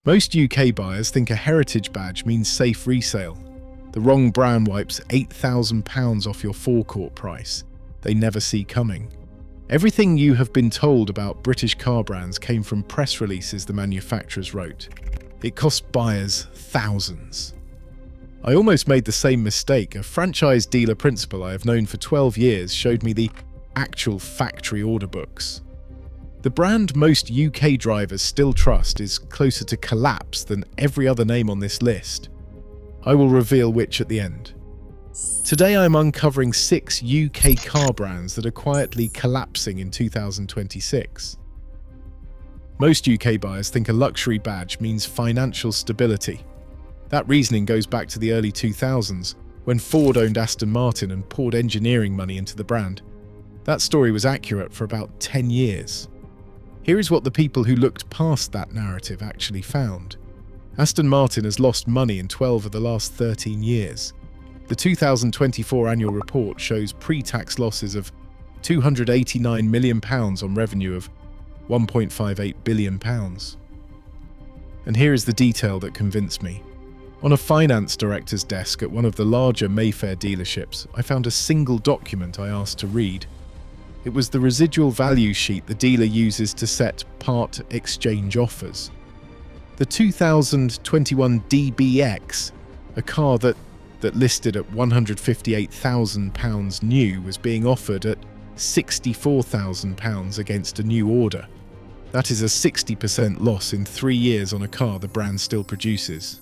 Most UK buyers think a heritage badge means safe resale. The wrong brand wipes £8,000 off your forecourt price. They never see coming. Everything you have been told about British car brands came from press releases the manufacturers wrote. It cost buyers thousands. I almost made the same mistake. A franchise dealer principal I have known for 12 years showed me the actual factory order books. The brand most UK drivers still trust is closer to collapse than every other name on this list. I will reveal which at the end. Today I am uncovering 6 UK car brands that are quietly collapsing in 2026. Most UK buyers think a luxury badge means financial stability. That reasoning goes back to the early 2000s, when Ford owned Aston Martin and poured engineering money into the brand. That story was accurate for about 10 years. Here is what the people who looked past that narrative actually found. Aston Martin has lost money in 12 of the last 13 years. The 2024 annual report shows pre-tax losses of £289 million on revenue of £1.58 billion. And here is the detail that convinced me. On a finance director's desk at one of the larger Mayfair dealerships, I found a single document I asked to read. It was the residual value sheet the dealer uses to set part exchange offers. The 2021 DBX, a car that listed at £158,000 new, was being offered at £64,000 against a new order. That is a 60% loss in 3 years on a car the brand still produces.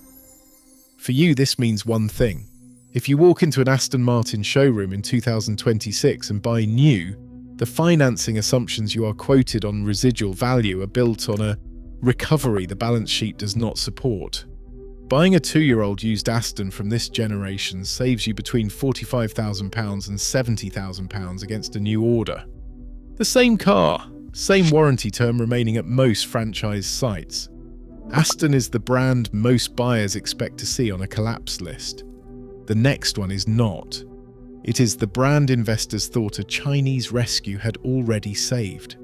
For you, this means one thing. If you walk into an Aston Martin showroom in 2026 and buy new, the financing assumptions you are quoted on residual value are built on a recovery the balance sheet does not support. Buying a 2-year-old used Aston from this generation saves you between £45,000 and £70,000 against a new order. The same car, same warranty term remaining at most franchise sites. Aston is the brand most buyers expect to see on a collapse list. The next one is not. It is the brand investors thought a Chinese rescue had already saved.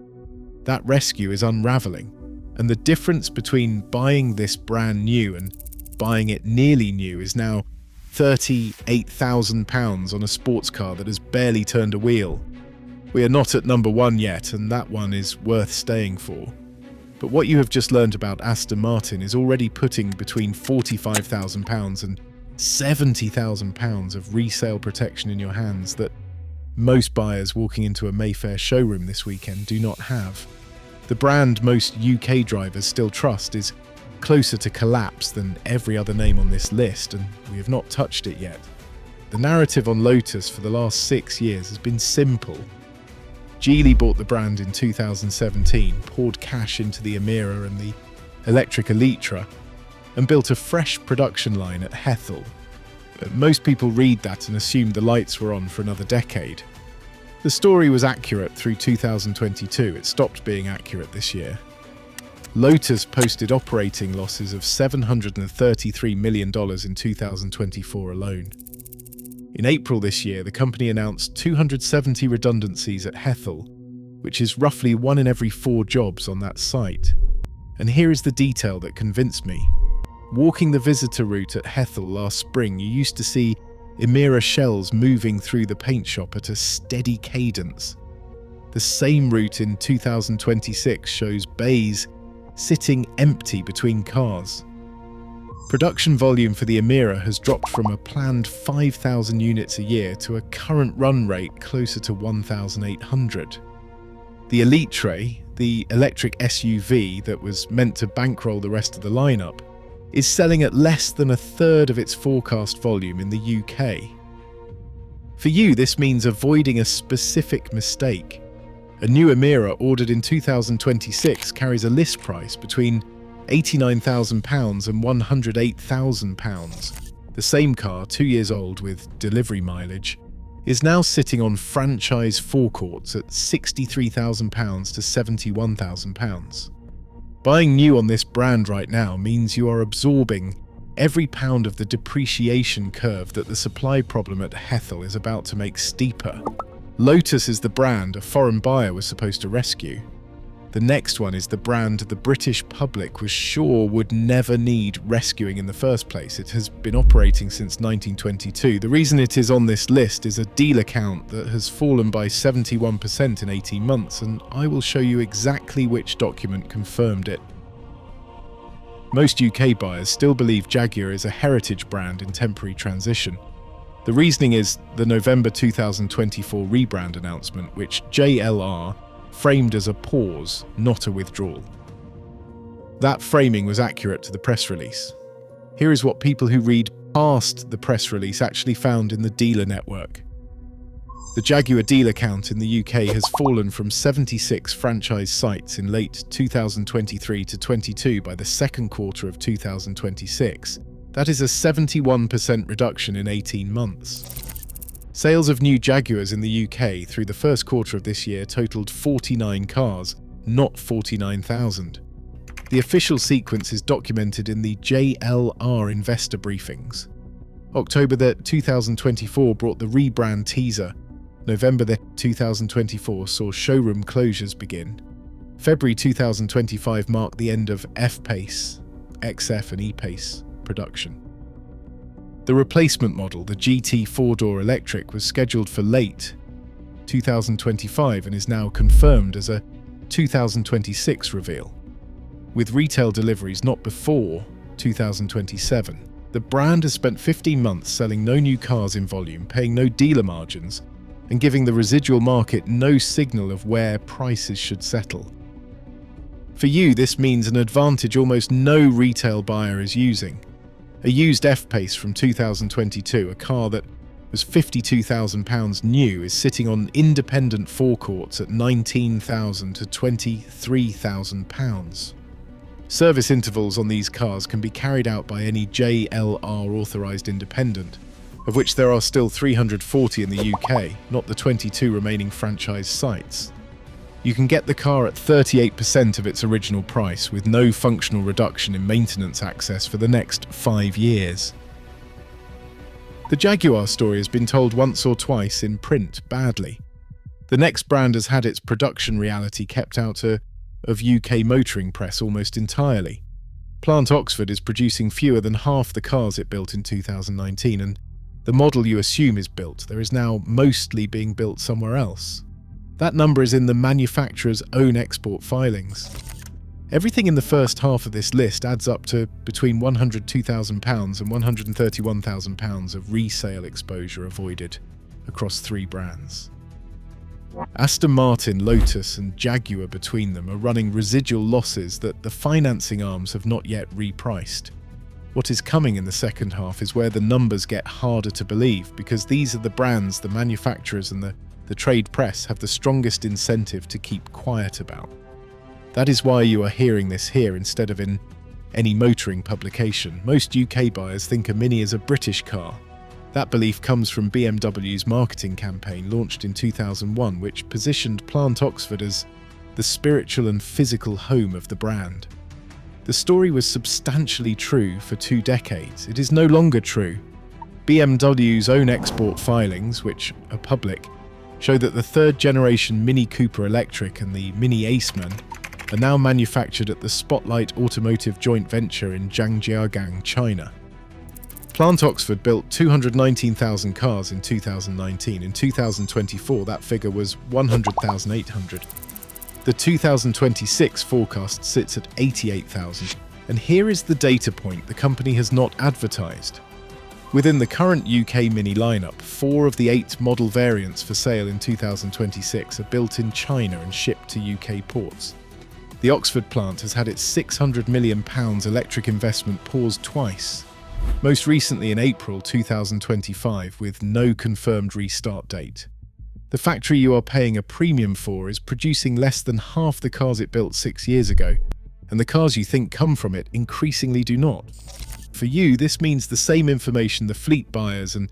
That rescue is unraveling, and the difference between buying this brand new and buying it nearly new is now £38,000 on a sports car that has barely turned a wheel. We are not at number 1 yet, and that one is worth staying for. But what you have just learned about Aston Martin is already putting between £45,000 and £70,000 of resale protection in your hands that most buyers walking into a Mayfair showroom this weekend do not have. The brand most UK drivers still trust is closer to collapse than every other name on this list, and we have not touched it yet. The narrative on Lotus for the last 6 years has been simple. Geely bought the brand in 2017, poured cash into the Emira and the electric Elytra, and built a fresh production line at Vauxhall. Most people read that and assume the lights were on for another decade. The story was accurate through 2022. It stopped being accurate this year. Lotus posted operating losses of $733 million in 2024 alone. In April this year, the company announced 270 redundancies at Vauxhall, which is roughly 1 in every 4 jobs on that site. And here is the detail that convinced me. Walking the visitor route at Vauxhall last spring, you used to see Emira shells moving through the paint shop at a steady cadence. The same route in 2026 shows bays sitting empty between cars. Production volume for the Emira has dropped from a planned 5,000 units a year to a current run rate closer to 1,800. The Elytra, the electric SUV that was meant to bankroll the rest of the lineup, is selling at less than a third of its forecast volume in the UK. For you, this means avoiding a specific mistake. A new Emira ordered in 2026 carries a list price between £89,000 and £108,000. The same car, 2 years old with delivery mileage, is now sitting on franchise forecourts at £63,000 to £71,000. Buying new on this brand right now means you are absorbing every pound of the depreciation curve that the supply problem at Vauxhall is about to make steeper. Lotus is the brand a foreign buyer was supposed to rescue. The next one is the brand the British public was sure would never need rescuing in the first place. It has been operating since 1922. The reason it is on this list is a dealer count that has fallen by 71% in 18 months, and I will show you exactly which document confirmed it. Most UK buyers still believe Jaguar is a heritage brand in temporary transition. The reasoning is the November 2024 rebrand announcement, which JLR framed as a pause, not a withdrawal. That framing was accurate to the press release. Here is what people who read past the press release actually found in the dealer network. The Jaguar dealer count in the UK has fallen from 76 franchise sites in late 2023 to 22 by the second quarter of 2026. That is a 71% reduction in 18 months. Sales of new Jaguars in the UK through the first quarter of this year totaled 49 cars, not 49,000. The official sequence is documented in the JLR investor briefings. October 2024 brought the rebrand teaser. November 2024 saw showroom closures begin. February 2025 marked the end of F-Pace, XF and E-Pace production. The replacement model, the GT 4-door electric, was scheduled for late 2025 and is now confirmed as a 2026 reveal, with retail deliveries not before 2027. The brand has spent 15 months selling no new cars in volume, paying no dealer margins, and giving the residual market no signal of where prices should settle. For you, this means an advantage almost no retail buyer is using. A used F-Pace from 2022, a car that was £52,000 new, is sitting on independent forecourts at £19,000 to £23,000. Service intervals on these cars can be carried out by any JLR authorised independent, of which there are still 340 in the UK, not the 22 remaining franchise sites. You can get the car at 38% of its original price, with no functional reduction in maintenance access for the next 5 years. The Jaguar story has been told once or twice in print badly. The next brand has had its production reality kept out of UK motoring press almost entirely. Plant Oxford is producing fewer than half the cars it built in 2019, and the model you assume is built there is now mostly being built somewhere else. That number is in the manufacturer's own export filings. Everything in the first half of this list adds up to between £102,000 and £131,000 of resale exposure avoided across 3 brands. Aston Martin, Lotus and Jaguar between them are running residual losses that the financing arms have not yet repriced. What is coming in the second half is where the numbers get harder to believe, because these are the brands the manufacturers and the trade press have the strongest incentive to keep quiet about. That is why you are hearing this here instead of in any motoring publication. Most UK buyers think a Mini is a British car. That belief comes from BMW's marketing campaign launched in 2001, which positioned Plant Oxford as the spiritual and physical home of the brand. The story was substantially true for 2 decades. It is no longer true. BMW's own export filings, which are public, show that the 3rd generation Mini Cooper Electric and the Mini Aceman are now manufactured at the Spotlight Automotive joint venture in Zhangjiagang, China. Plant Oxford built 219,000 cars in 2019. In 2024, that figure was 100,800. The 2026 forecast sits at 88,000. And here is the data point the company has not advertised. Within the current UK Mini lineup, 4 of the 8 model variants for sale in 2026 are built in China and shipped to UK ports. The Oxford plant has had its £600 million electric investment paused twice, most recently in April 2025 with no confirmed restart date. The factory you are paying a premium for is producing less than half the cars it built 6 years ago, and the cars you think come from it increasingly do not. For you, this means the same information the fleet buyers and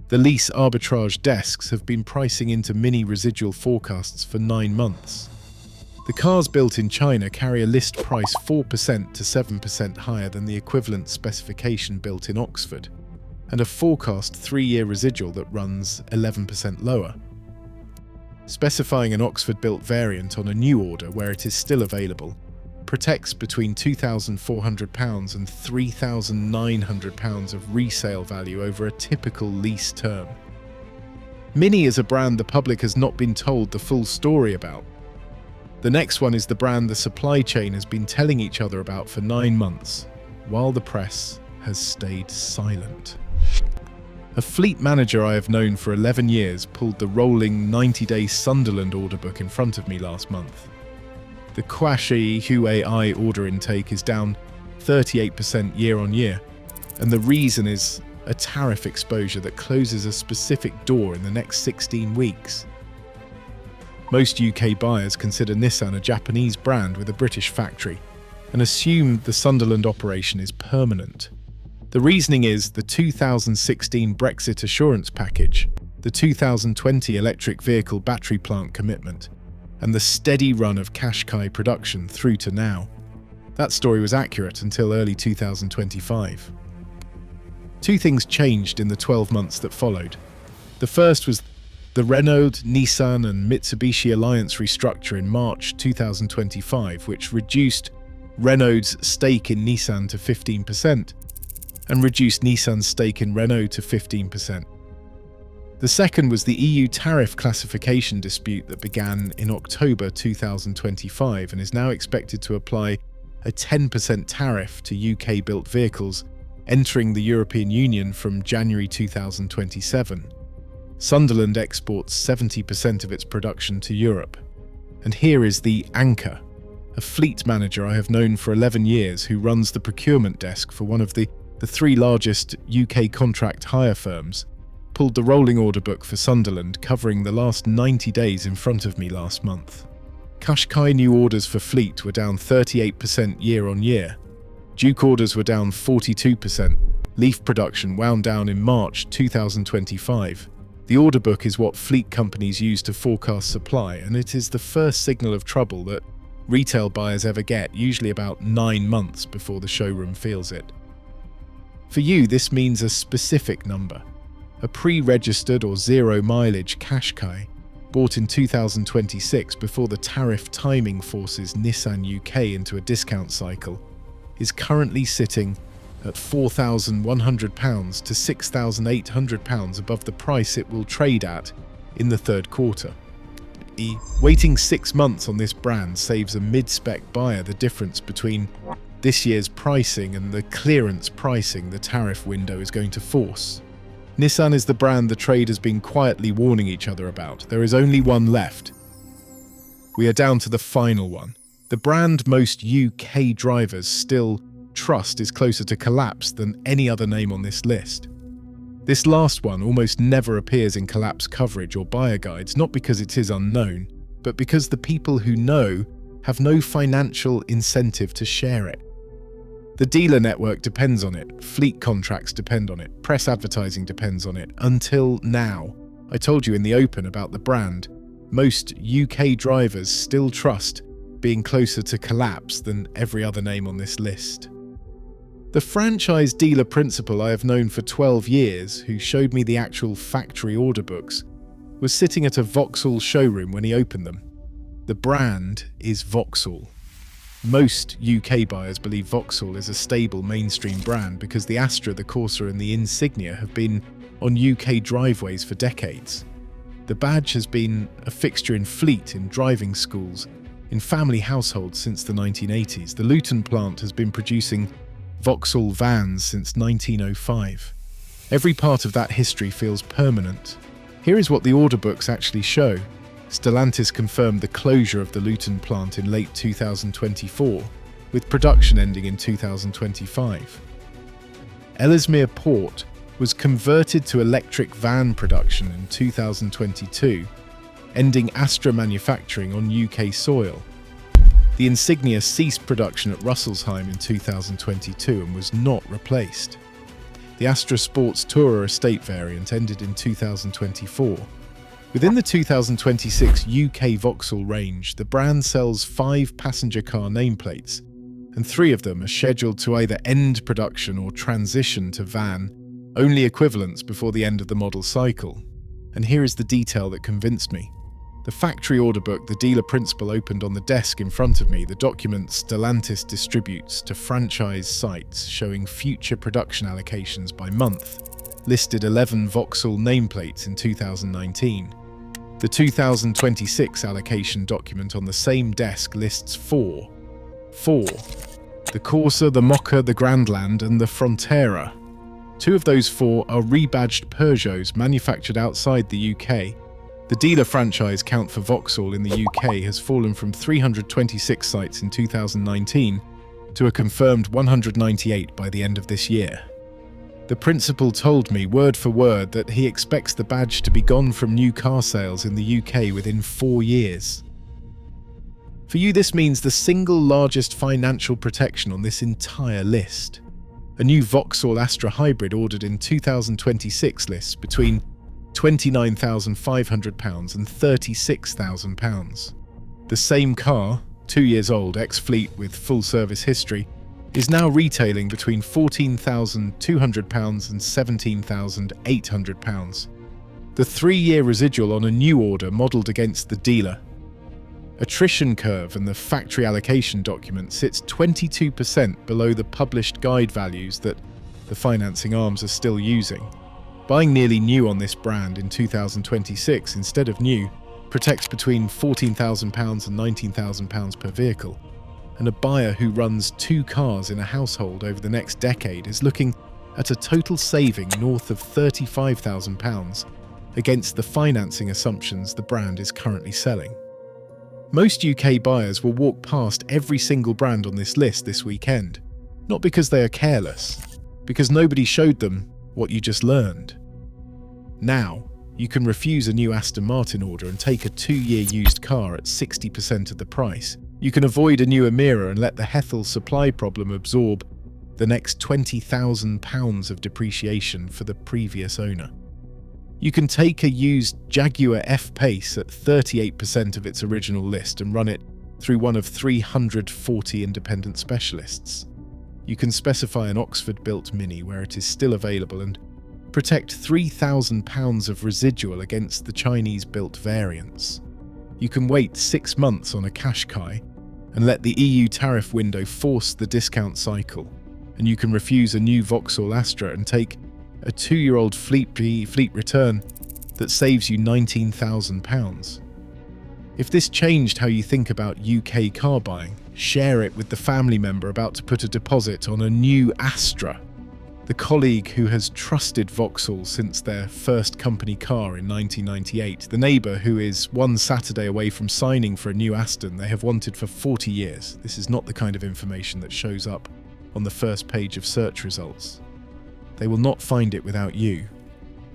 the lease arbitrage desks have been pricing into Mini residual forecasts for 9 months. The cars built in China carry a list price 4% to 7% higher than the equivalent specification built in Oxford, and a forecast 3-year residual that runs 11% lower. specifying an Oxford-built variant on a new order where it is still available, protects between £2,400 and £3,900 of resale value over a typical lease term. Mini is a brand the public has not been told the full story about. The next one is the brand the supply chain has been telling each other about for 9 months, while the press has stayed silent. A fleet manager I have known for 11 years pulled the rolling 90-day Sunderland order book in front of me last month. The Quashi Huai order intake is down 38% year on year, and the reason is a tariff exposure that closes a specific door in the next 16 weeks. Most UK buyers consider Nissan a Japanese brand with a British factory and assume the Sunderland operation is permanent. The reasoning is the 2016 Brexit assurance package, the 2020 electric vehicle battery plant commitment, and the steady run of Qashqai production through to now. That story was accurate until early 2025. Two things changed in the 12 months that followed. The first was the Renault, Nissan and Mitsubishi alliance restructure in March 2025, which reduced Renault's stake in Nissan to 15% and reduced Nissan's stake in Renault to 15%. The second was the EU tariff classification dispute that began in October 2025 and is now expected to apply a 10% tariff to UK-built vehicles entering the European Union from January 2027. Sunderland exports 70% of its production to Europe. And here is the Anchor, a fleet manager I have known for 11 years who runs the procurement desk for one of the 3 largest UK contract hire firms, pulled the rolling order book for Sunderland covering the last 90 days in front of me last month. Qashqai new orders for fleet were down 38% year on year. Duke orders were down 42%. Leaf production wound down in March 2025. The order book is what fleet companies use to forecast supply, and it is the first signal of trouble that retail buyers ever get, usually about 9 months before the showroom feels it. For you, this means a specific number. A pre-registered or zero-mileage Qashqai, bought in 2026 before the tariff timing forces Nissan UK into a discount cycle, is currently sitting at £4,100 to £6,800 above the price it will trade at in the third quarter. Waiting 6 months on this brand saves a mid-spec buyer the difference between this year's pricing and the clearance pricing the tariff window is going to force. Nissan is the brand the trade has been quietly warning each other about. There is only one left. We are down to the final one. The brand most UK drivers still trust is closer to collapse than any other name on this list. This last one almost never appears in collapse coverage or buyer guides, not because it is unknown, but because the people who know have no financial incentive to share it. The dealer network depends on it, fleet contracts depend on it, press advertising depends on it. Until now, I told you in the open about the brand, most UK drivers still trust being closer to collapse than every other name on this list. The franchise dealer principal I have known for 12 years, who showed me the actual factory order books, was sitting at a Vauxhall showroom when he opened them. The brand is Vauxhall. Most UK buyers believe Vauxhall is a stable mainstream brand because the Astra, the Corsa and the Insignia have been on UK driveways for decades. The badge has been a fixture in fleet, in driving schools, in family households since the 1980s. The Luton plant has been producing Vauxhall vans since 1905. Every part of that history feels permanent. Here is what the order books actually show. Stellantis confirmed the closure of the Luton plant in late 2024, with production ending in 2025. Ellesmere Port was converted to electric van production in 2022, ending Astra manufacturing on UK soil. The Insignia ceased production at Russelsham in 2022 and was not replaced. The Astra Sports Tourer estate variant ended in 2024. Within the 2026 UK Vauxhall range, the brand sells 5 passenger car nameplates, and 3 of them are scheduled to either end production or transition to van-only equivalents before the end of the model cycle. And here is the detail that convinced me. The factory order book the dealer principal opened on the desk in front of me, the document Stellantis distributes to franchise sites showing future production allocations by month, listed 11 Vauxhall nameplates in 2019. The 2026 allocation document on the same desk lists four. The Corsa, the Mokka, the Grandland and the Frontera. 2 of those 4 are rebadged Peugeots manufactured outside the UK. The dealer franchise count for Vauxhall in the UK has fallen from 326 sites in 2019 to a confirmed 198 by the end of this year. The principal told me word for word that he expects the badge to be gone from new car sales in the UK within 4 years. For you, this means the single largest financial protection on this entire list. A new Vauxhall Astra Hybrid ordered in 2026 lists between £29,500 and £36,000. The same car, 2 years old, ex-fleet with full service history, is now retailing between £14,200 and £17,800. The 3-year residual on a new order modelled against the dealer. Attrition curve and the factory allocation document sits 22% below the published guide values that the financing arms are still using. Buying nearly new on this brand in 2026 instead of new protects between £14,000 and £19,000 per vehicle, and a buyer who runs 2 cars in a household over the next decade is looking at a total saving north of £35,000 against the financing assumptions the brand is currently selling. Most UK buyers will walk past every single brand on this list this weekend, not because they are careless, because nobody showed them what you just learned. Now, you can refuse a new Aston Martin order and take a 2-year used car at 60% of the price. You can avoid a new Emira and let the Hethel supply problem absorb the next £20,000 of depreciation for the previous owner. You can take a used Jaguar F-Pace at 38% of its original list and run it through one of 340 independent specialists. You can specify an Oxford-built Mini where it is still available and protect £3,000 of residual against the Chinese-built variants. You can wait 6 months on a Qashqai and let the EU tariff window force the discount cycle, and you can refuse a new Vauxhall Astra and take a 2-year-old fleet return that saves you £19,000. If this changed how you think about UK car buying, share it with the family member about to put a deposit on a new Astra, the colleague who has trusted Vauxhall since their first company car in 1998, the neighbour who is one Saturday away from signing for a new Aston they have wanted for 40 years. This is not the kind of information that shows up on the first page of search results. They will not find it without you.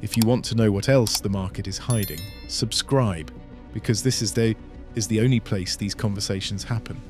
If you want to know what else the market is hiding, subscribe, because this is the only place these conversations happen.